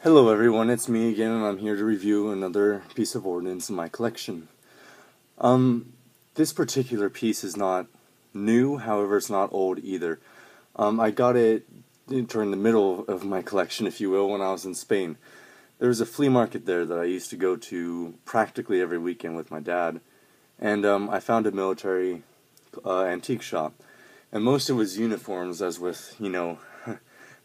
Hello everyone, it's me again, and I'm here to review another piece of ordnance in my collection. This particular piece is not new, however it's not old either. I got it during the middle of my collection, if you will, when I was in Spain. There was a flea market there that I used to go to practically every weekend with my dad, and I found a military antique shop. And most of it was uniforms, as with,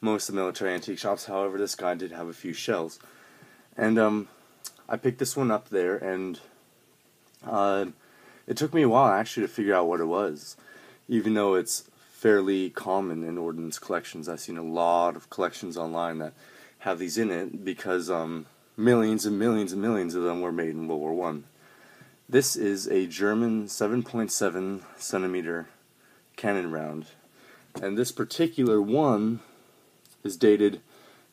most of the military antique shops. However, this guy did have a few shells. And I picked this one up there, and it took me a while actually to figure out what it was, even though it's fairly common in ordnance collections. I've seen a lot of collections online that have these in it because millions and millions and millions of them were made in World War One. This is a German 7.7 centimeter cannon round, and this particular one is dated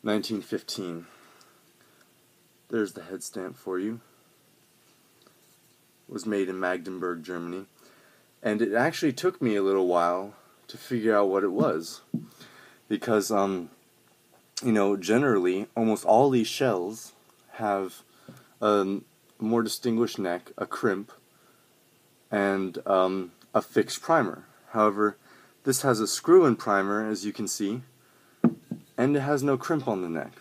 1915. There's the head stamp for you. It was made in Magdeburg, Germany, and it actually took me a little while to figure out what it was, because generally almost all these shells have a more distinguished neck, a crimp, and a fixed primer. However, this has a screw-in primer, as you can see, and it has no crimp on the neck.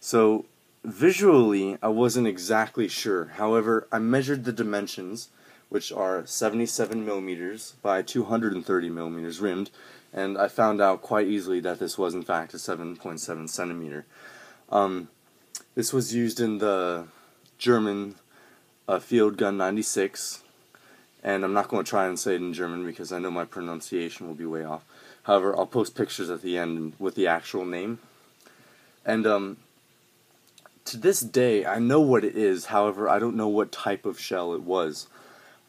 So visually I wasn't exactly sure. However, I measured the dimensions, which are 77 millimeters by 230 millimeters rimmed, and I found out quite easily that this was in fact a 7.7 centimeter. This was used in the German field gun 96, and I'm not going to try and say it in German because I know my pronunciation will be way off. However, I'll post pictures at the end with the actual name. And to this day, I know what it is. However, I don't know what type of shell it was.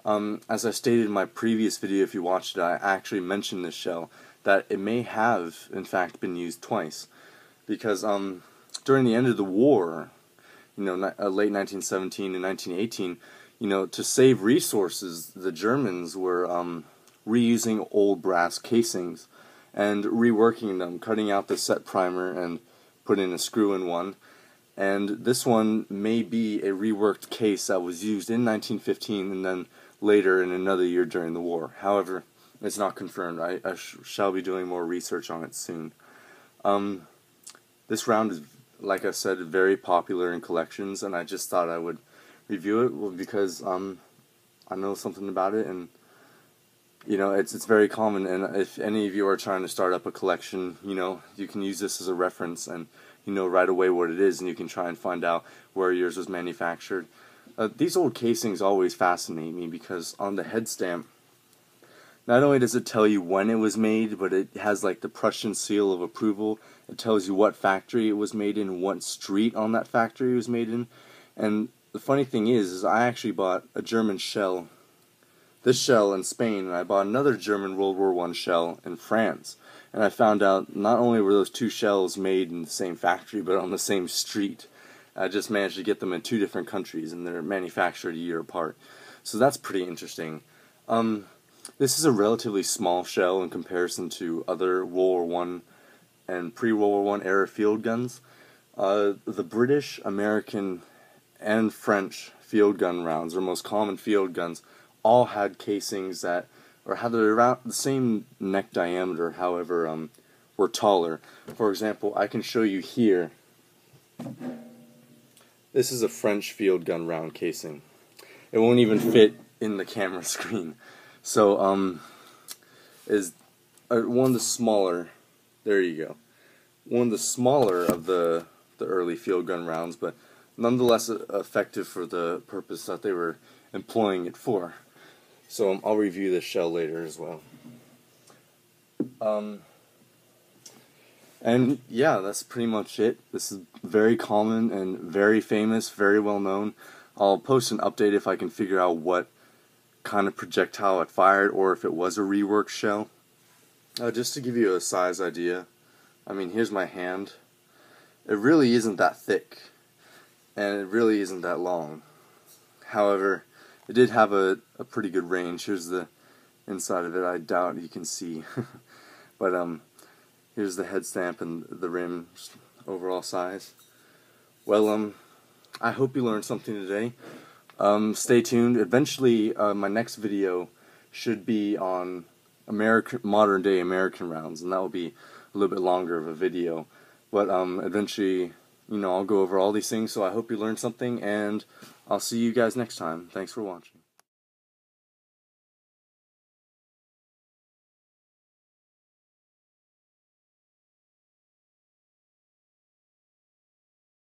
As I stated in my previous video, if you watched it, I actually mentioned this shell, that it may have, in fact, been used twice. Because during the end of the war, late 1917 and 1918, to save resources, the Germans were reusing old brass casings and reworking them, cutting out the set primer and putting in a screw-in one. And this one may be a reworked case that was used in 1915 and then later in another year during the war. However, it's not confirmed. I shall be doing more research on it soon. This round is, like I said, very popular in collections, and I just thought I would review it because I know something about it, and it's very common. And if any of you are trying to start up a collection, you can use this as a reference, and right away what it is, and you can try and find out where yours was manufactured. These old casings always fascinate me because on the head stamp, not only does it tell you when it was made, but it has like the Prussian seal of approval. It tells you what factory it was made in, what street on that factory it was made in. And the funny thing is I actually bought a German shell, this shell in Spain, and I bought another German World War I shell in France. And I found out not only were those two shells made in the same factory, but on the same street. I just managed to get them in two different countries, and they're manufactured a year apart. So that's pretty interesting. This is a relatively small shell in comparison to other World War I and pre-World War I era field guns. The British, American, and French field gun rounds, or most common field guns, all had casings that, or had around the same neck diameter, however, were taller. For example, I can show you here. This is a French field gun round casing. It won't even fit in the camera screen. So, is one of the smaller, there you go, one of the smaller of the early field gun rounds, but nonetheless effective for the purpose that they were employing it for. So I'll review this shell later as well. And yeah, that's pretty much it. This is very common and very famous, very well known. I'll post an update if I can figure out what kind of projectile it fired, or if it was a reworked shell. Just to give you a size idea, I mean, here's my hand. It really isn't that thick, and it really isn't that long. However, it did have a pretty good range. Here's the inside of it. I doubt you can see. But here's the head stamp and the rim overall size. Well, I hope you learned something today. Stay tuned. Eventually, my next video should be on modern day American rounds, and that will be a little bit longer of a video. But eventually, I'll go over all these things. So I hope you learned something, and I'll see you guys next time. Thanks for watching.